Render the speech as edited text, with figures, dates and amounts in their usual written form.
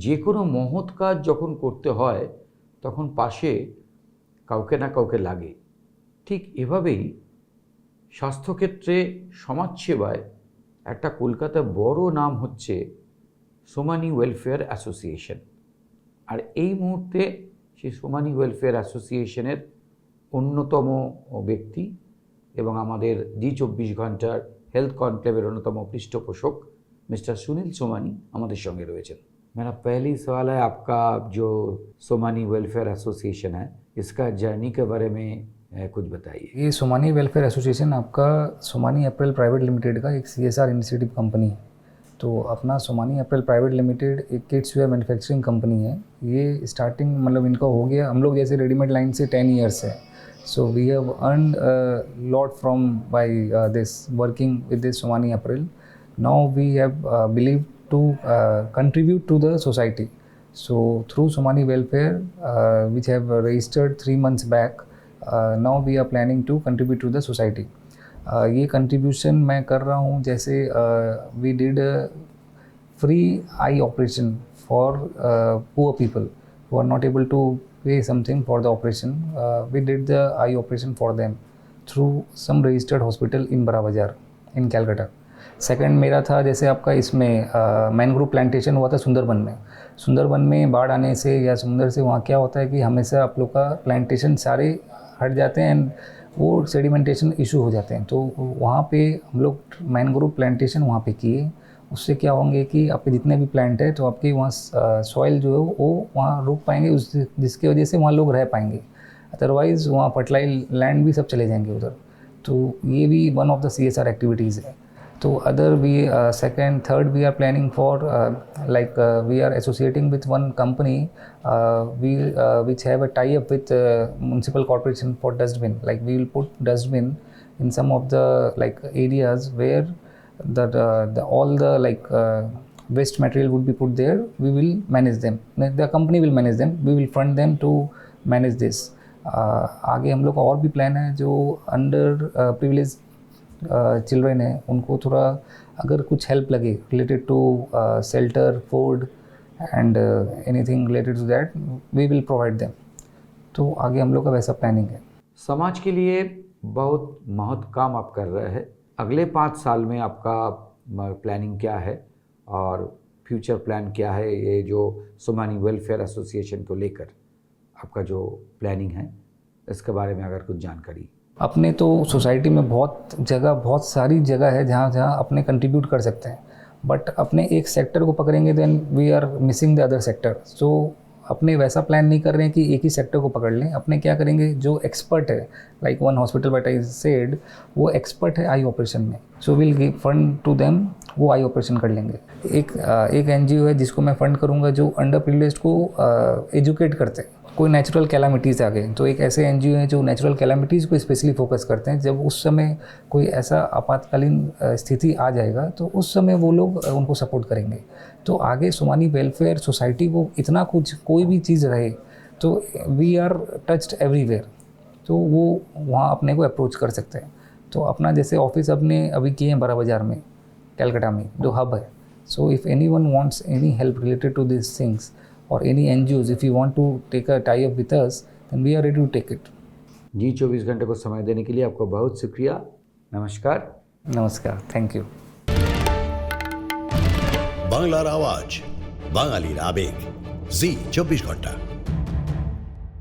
যে কোনো মহৎ কাজ যখন করতে হয় তখন পাশে কাউকে না কাউকে লাগে। ঠিক এভাবেই স্বাস্থ্যক্ষেত্রে সমাজসেবায় একটা কলকাতার বড় নাম হচ্ছে সোমানি ওয়েলফেয়ার অ্যাসোসিয়েশন। আর এই মুহূর্তে সেই সোমানি ওয়েলফেয়ার অ্যাসোসিয়েশনের অন্যতম ব্যক্তি এবং আমাদের জি24 ঘন্টার হেলথ কনক্লেভের অন্যতম পৃষ্ঠপোষক मिस्टर सुनील सोमानी हमारे संगे रहे। मेरा पहली सवाल है, आपका जो सोमानी वेलफेयर एसोसिएशन है इसका जर्नी के बारे में कुछ बताइए। ये सोमानी वेलफेयर एसोसिएशन आपका सोमानी अप्रैल प्राइवेट लिमिटेड का एक CSR इनिशिएटिव कंपनी है। तो अपना सोमानी अप्रैल प्राइवेट लिमिटेड एक किड्स वेयर मैन्युफैक्चरिंग कंपनी है। ये स्टार्टिंग मतलब इनका हो गया, हम लोग जैसे रेडीमेड लाइन से 10 ईयर्स है। So we have earned lot from by this working with this Somani April. Now we have believed to contribute to the society. So through Somani Welfare, which have registered 3 months back, now we are planning to contribute to the society. ये contribution मैं कर रहा हूँ, जैसे we did a free eye operation for poor people who are not able to pay something for the operation. We did the eye operation for them through some registered hospital in Bara Bazar in Calcutta. Second मेरा था, जैसे आपका इसमें mangrove plantation हुआ था सुंदरबन में। सुंदरबन में बाढ़ आने से या समुंदर से वहाँ क्या होता है कि हमेशा आप लोग का प्लांटेशन सारे हट जाते हैं एंड वो सेडिमेंटेशन इशू हो जाते हैं। तो वहाँ पे हम लोग मैनग्रोव प्लांटेशन वहाँ पे किए। उससे क्या होंगे कि आपके जितने भी प्लांट है तो आपके वहाँ सॉइल जो है वो वहाँ रुक पाएंगे, उस जिसकी वजह से वहाँ लोग रह पाएंगे। अदरवाइज़ वहाँ फर्टिलाइज लैंड भी सब चले जाएंगे उधर। तो ये भी one of the CSR activities है। तो other we second third we are planning for like we are associating with one company which have a tie up with municipal corporation for dustbin. Like we will put dustbin in some of the like areas where the all the like waste material would be put there. We will manage them. The company will manage them. We will fund them to manage this. आगे हम लोग का और भी plan है, जो under privilege children है उनको थोड़ा अगर कुछ हेल्प लगे related to shelter, food and anything related to that, we will provide them. तो आगे हम लोग का वैसा प्लानिंग है। समाज के लिए बहुत महत्व काम आप कर रहे हैं। अगले 5 साल में आपका प्लानिंग क्या है और फ्यूचर प्लान क्या है? ये जो सोमानी वेलफेयर एसोसिएशन को लेकर आपका जो प्लानिंग है इसके बारे में अगर कुछ जानकारी। अपने तो सोसाइटी में बहुत जगह, बहुत सारी जगह है जहाँ जहाँ अपने कंट्रीब्यूट कर सकते हैं, बट अपने एक सेक्टर को पकड़ेंगे then we are missing the other sector. So अपने वैसा प्लान नहीं कर रहे हैं कि एक ही सेक्टर को पकड़ लें। अपने क्या करेंगे, जो एक्सपर्ट है, like one hospital but I said वो एक्सपर्ट है आई ऑपरेशन में, so will give fund to them, वो आई ऑपरेशन कर लेंगे। एक NGO है जिसको मैं फ़ंड करूँगा जो अंडर प्रिविलेज्ड को एजुकेट करते हैं। कोई नेचुरल कैलामिटीज़ आ गए तो एक ऐसे NGO हैं जो नेचुरल कैलामिटीज़ को स्पेशली फोकस करते हैं। जब उस समय कोई ऐसा आपातकालीन स्थिति आ जाएगा तो उस समय वो लोग उनको सपोर्ट करेंगे। तो आगे सोमानी वेलफेयर सोसाइटी वो इतना कुछ कोई भी चीज़ रहे तो वी आर टच्ड एवरीवेयर, तो वो वहाँ अपने को अप्रोच कर सकते हैं। तो अपना जैसे ऑफिस अपने अभी किए हैं बड़ा बाज़ार में, कलकत्ता में जो हब है। So if any one wants any help related to this things or any NGOs, if you want to take a tie up with us, then we are ready to take it. जी24 घंटे को समय देने के लिए आपको बहुत शुक्रिया। नमस्कार। नमस्कार, थैंक यू। বাংলার আওয়াজ, বাঙালির আবেগ, জি24 ঘন্টা।